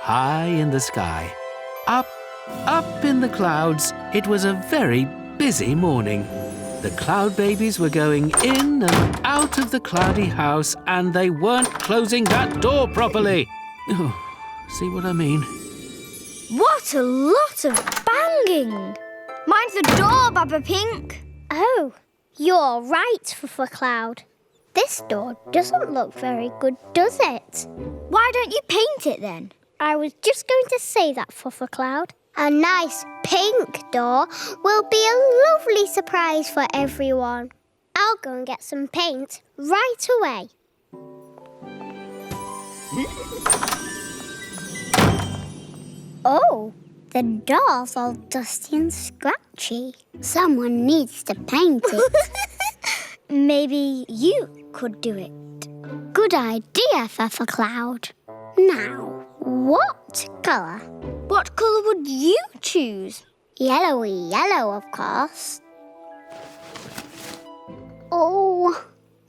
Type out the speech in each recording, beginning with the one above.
high in the sky. Up in the clouds, it was a very busy morning. The Cloudbabies were going in and out of the cloudy house, and they weren't closing that door properly. Oh, see what I mean? What a lot of banging! Mind the door, Baba Pink. Oh, you're right, Fuffa Cloud. This door doesn't look very good, does it? Why don't you paint it then? I was just going to say that, Fuffa Cloud. A nice pink door will be a lovely surprise for everyone. I'll go and get some paint right away. Oh, the door's all dusty and scratchy. Someone needs to paint it. Maybe you could do it. Good idea, Fuffa Cloud. Now, what colour? What colour would you choose? Yellowy yellow, of course. Oh,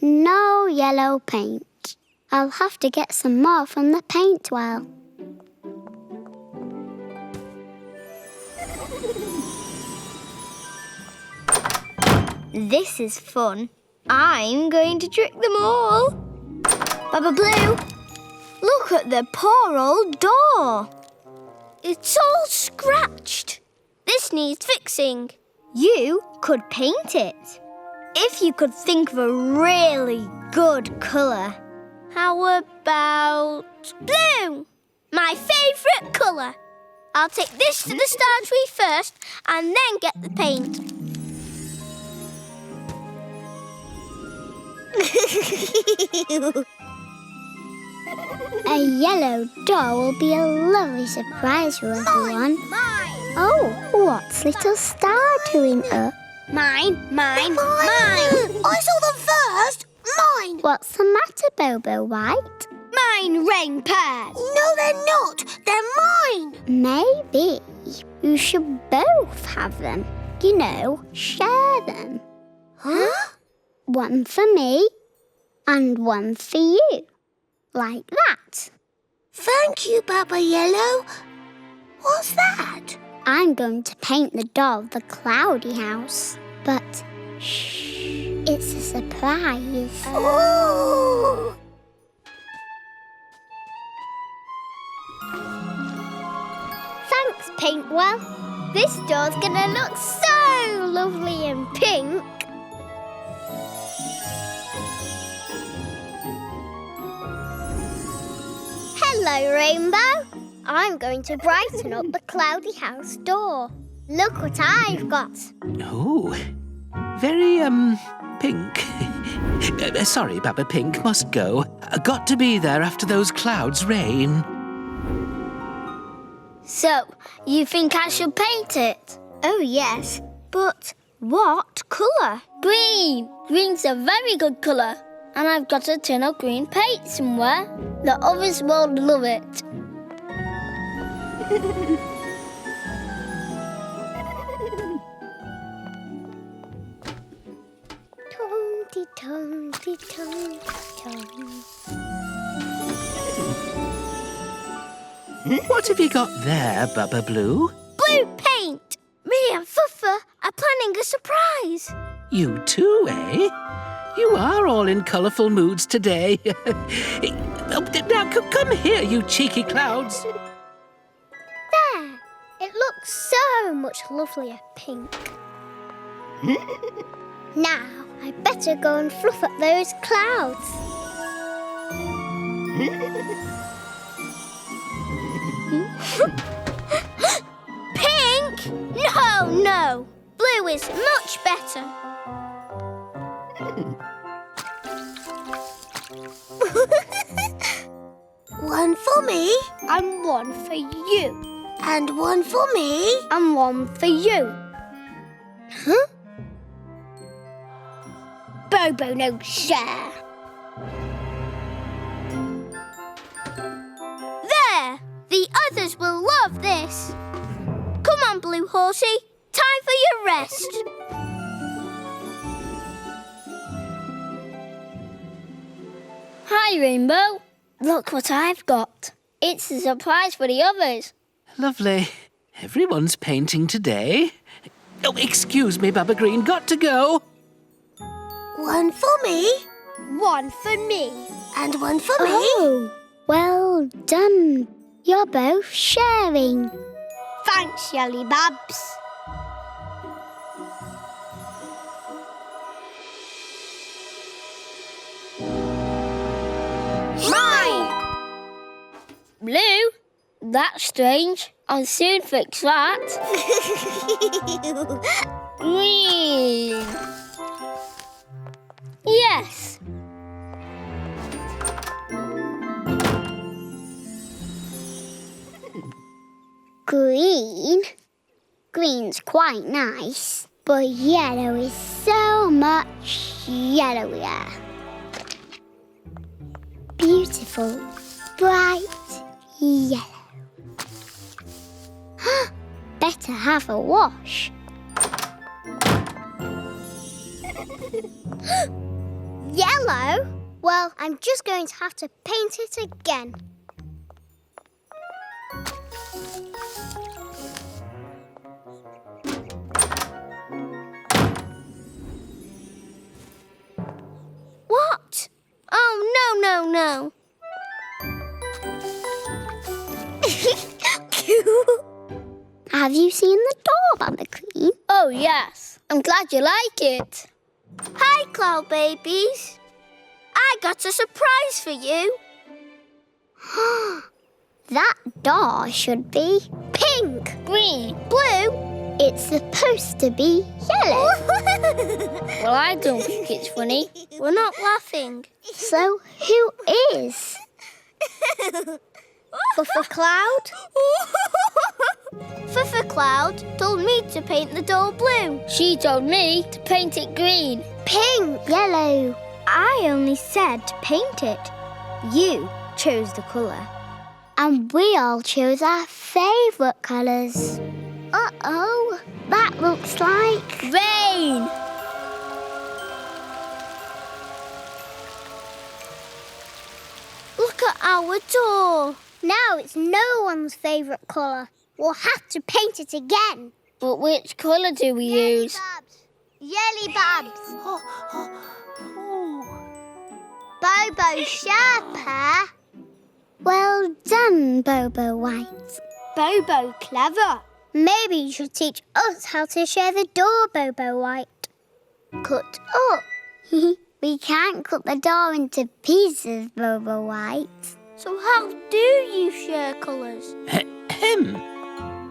no yellow paint. I'll have to get some more from the paint well. This is fun. I'm going to trick them all. Baba Blue, look at the poor old door. It's all scratched. This needs fixing. You could paint it. If you could think of a really good colour. How about blue? My favourite colour. I'll take this to the star tree first and then get the paint. A yellow door will be a lovely surprise for everyone. Mine. Oh, what's little Star doing up? Mine. I saw them first. Mine. What's the matter, Bobo White? Mine rain pears. No, they're not. They're mine. Maybe you should both have them. You know, share them. Huh? One for me and one for you. Like that. Thank you, Baba Yellow. What's that? I'm going to paint the door of the cloudy house. But, shh, it's a surprise. Ooh. Thanks, Paintwell. This door's gonna look so lovely and pink. Hello, Rainbow. I'm going to brighten up the cloudy house door. Look what I've got. Oh, very, pink. Sorry, Baba Pink, must go. Got to be there after those clouds rain. So, you think I should paint it? Oh, yes. But what colour? Green. Green's a very good colour. And I've got a tin of green paint somewhere. The others will love it. Tom-de-tom-de-tom-de-tom. What have you got there, Baba Blue? Blue paint! Me and Fuffa are planning a surprise. You too, eh? You are all in colourful moods today. Now, come here, you cheeky clouds. There! It looks so much lovelier pink. Now, I better go and fluff up those clouds. Pink? No. Blue is much better. One for me. And one for you. And one for me. And one for you. Huh? Bobo no share. There! The others will love this. Come on, Blue Horsey. Time for your rest. Hi, Rainbow. Look what I've got. It's a surprise for the others. Lovely. Everyone's painting today. Oh, excuse me, Baba Green. Got to go. One for me. One for me. And one for me. Oh, well done. You're both sharing. Thanks, Yelly Babs. Mine! Blue? That's strange. I'll soon fix that. Green. Yes. Green? Green's quite nice, but yellow is so much yellowier. Beautiful, bright yellow. Better have a wash. Yellow? Well, I'm just going to have to paint it again. What? Oh, no. Have you seen the door, Baba Green? Oh, yes. I'm glad you like it. Hi, Cloudbabies. I got a surprise for you. That door should be pink. Green. Blue. It's supposed to be yellow. Well, I don't think it's funny. We're not laughing. So who is? Fuffa Cloud? Fuffa Cloud told me to paint the door blue. She told me to paint it green. Pink. Yellow. I only said to paint it. You chose the colour. And we all chose our favourite colours. Uh-oh. That looks like... Rain! Look at our door. Now it's no one's favourite colour. We'll have to paint it again. But which colour do we use? Yelly Babs. Bobo Sherpa. Well done, Bobo White. Bobo clever. Maybe you should teach us how to share the door, Bobo White. Cut up. We can't cut the door into pieces, Bobo White. So how do you share colours?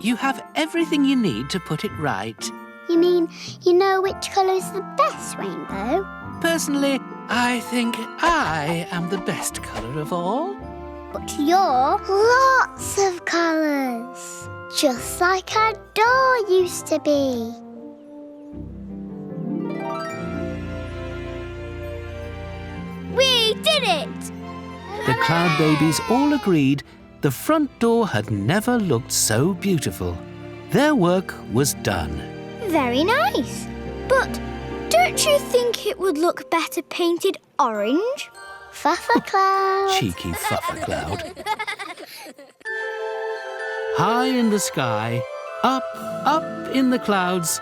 You have everything you need to put it right. You mean you know which colour's the best, Rainbow? Personally, I think I am the best colour of all. But you're lots of colours. Just like our door used to be. We did it! The Cloudbabies all agreed the front door had never looked so beautiful. Their work was done. Very nice. But don't you think it would look better painted orange? Fuffa Cloud. Cheeky Fuffa Cloud. High in the sky, up in the clouds,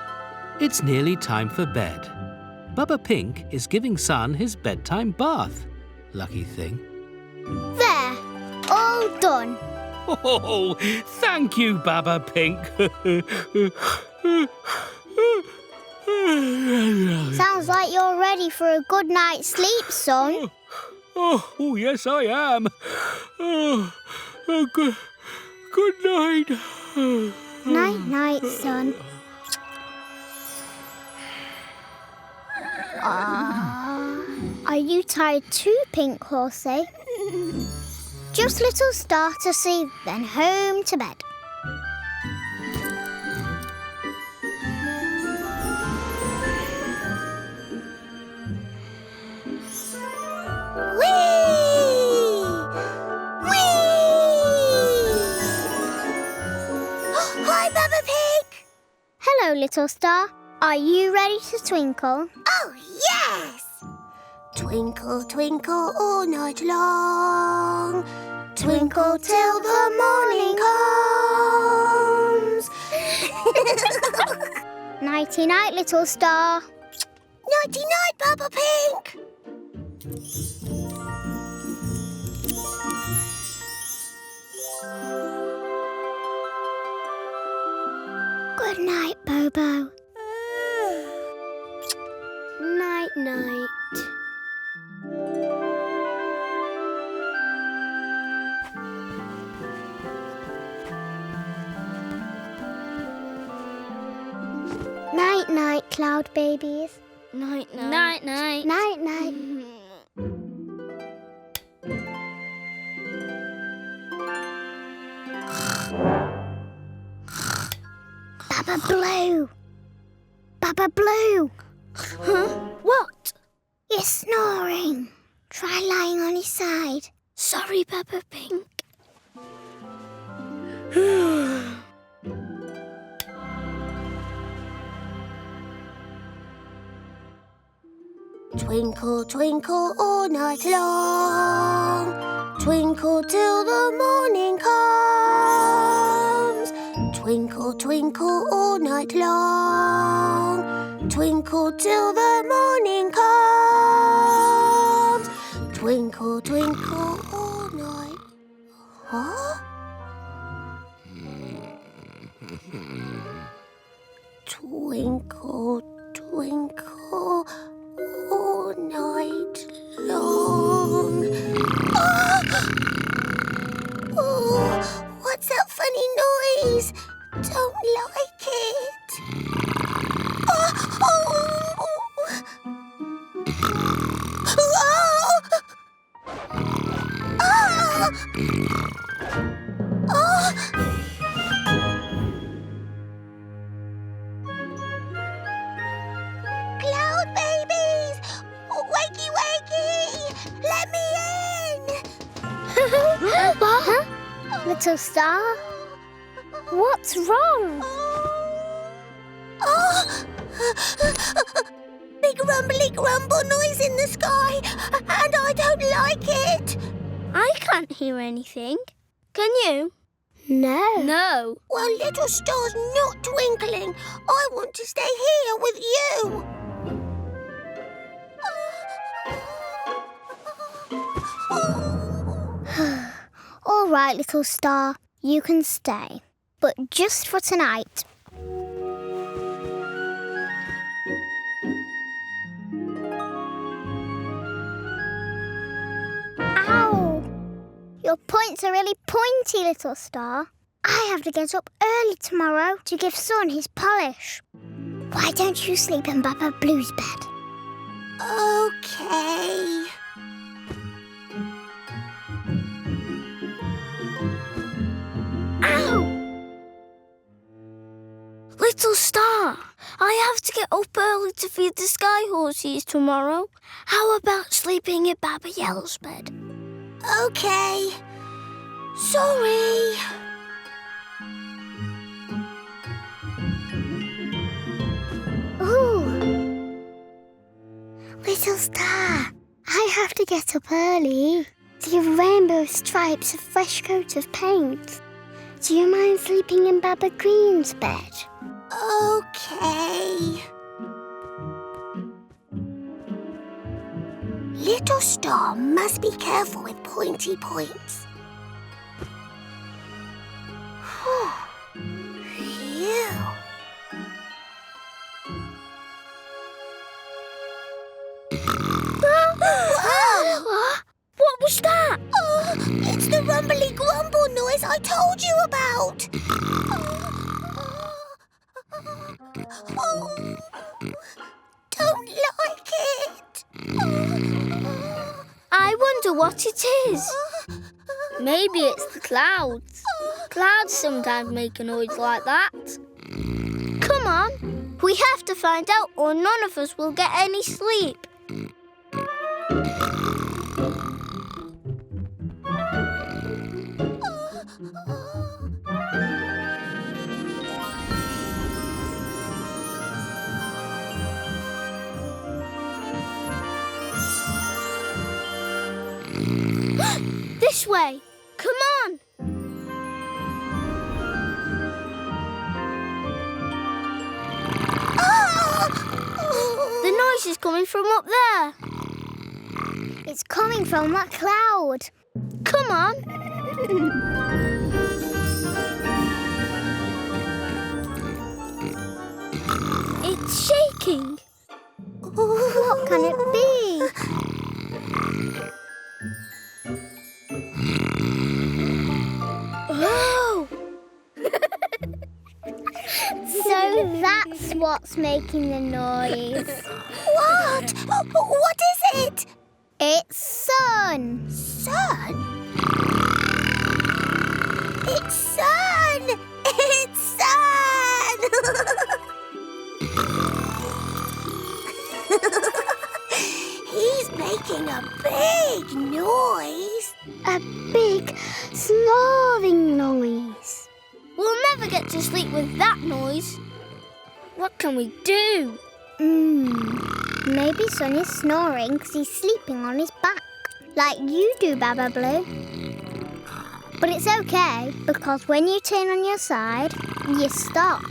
it's nearly time for bed. Bubba Pink is giving Sun his bedtime bath. Lucky thing. There, all done. Oh, thank you, Baba Pink. Sounds like you're ready for a good night's sleep, son. Oh, yes, I am. Good night. Night-night, son. Are you tired too, Pink Horsey? Just little star to sleep, then home to bed. Hi, Baba Pig. Hello, little star. Are you ready to twinkle? Oh, yes. Twinkle, twinkle all night long. Twinkle till the morning comes. Nighty-night, little star. Nighty-night, Papa Pig. Good night, Bobo. Night-night. Night-night, cloud babies. Night-night. Night-night. Night-night. Baba Blue! Baba Blue! Huh? What? You're snoring. Try lying on his side. Sorry, Peppa Pig. Twinkle, twinkle all night long. Twinkle till the morning comes. Twinkle, twinkle all night long. Twinkle till the morning comes. Twinkle, twinkle all night. Huh? Twinkle, twinkle all night long. Oh, what's that funny noise? Don't like it. Oh. Cloudbabies! Wakey, wakey! Let me in! What? Little star? What's wrong? Oh! Big rumbly grumble noise in the sky, and I don't like it. I can't hear anything. Can you? No. No. Well, little star's not twinkling. I want to stay here with you. All right, little star. You can stay. But just for tonight. Ow! Your points are really pointy, little star. I have to get up early tomorrow to give Sun his polish. Why don't you sleep in Baba Blue's bed? Okay. Ow! Little star, I have to get up early to feed the sky horses tomorrow. How about sleeping in Baba Yellow's bed? Okay. Sorry. Ooh! Little star, I have to get up early to give rainbow stripes a fresh coat of paint. Do you mind sleeping in Baba Green's bed? Okay. Little star must be careful with pointy points. Phew. What was that? Oh, it's the rumbly grumble noise I told you about. Don't like it. I wonder what it is. Maybe it's the clouds. Clouds sometimes make a noise like that. Come on, we have to find out or none of us will get any sleep. This way. Come is coming from up there. It's coming from that cloud. Come on. It's shaking. What can it be? Oh! So that's what's making the noise. What? What is it? It's sun. Sun? It's sun! It's sun! He's making a big noise. A big snoring noise. We'll never get to sleep with that noise. What can we do? Maybe Sun is snoring because he's sleeping on his back, like you do, Baba Blue. But it's okay, because when you turn on your side, you stop.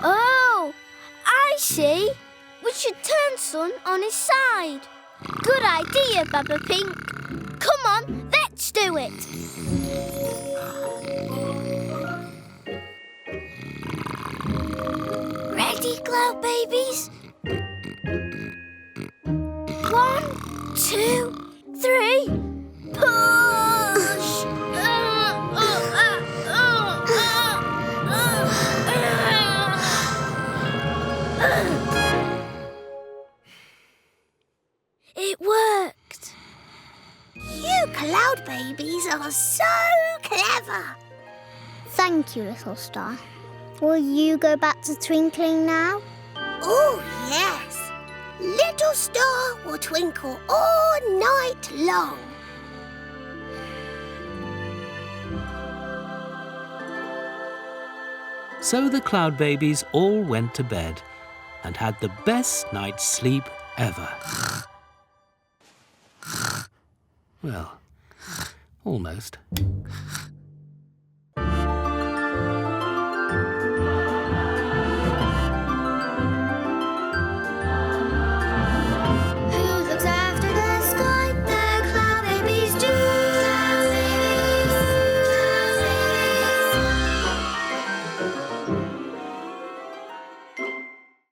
Oh, I see. We should turn Sun on his side. Good idea, Baba Pink. Come on, let's do it. Ready, Cloudbabies? 1, 2, 3, push! It worked. You Cloudbabies are so clever. Thank you, little star. Will you go back to twinkling now? Oh, yes. Little star will twinkle all night long. So the Cloudbabies all went to bed and had the best night's sleep ever. Well, almost.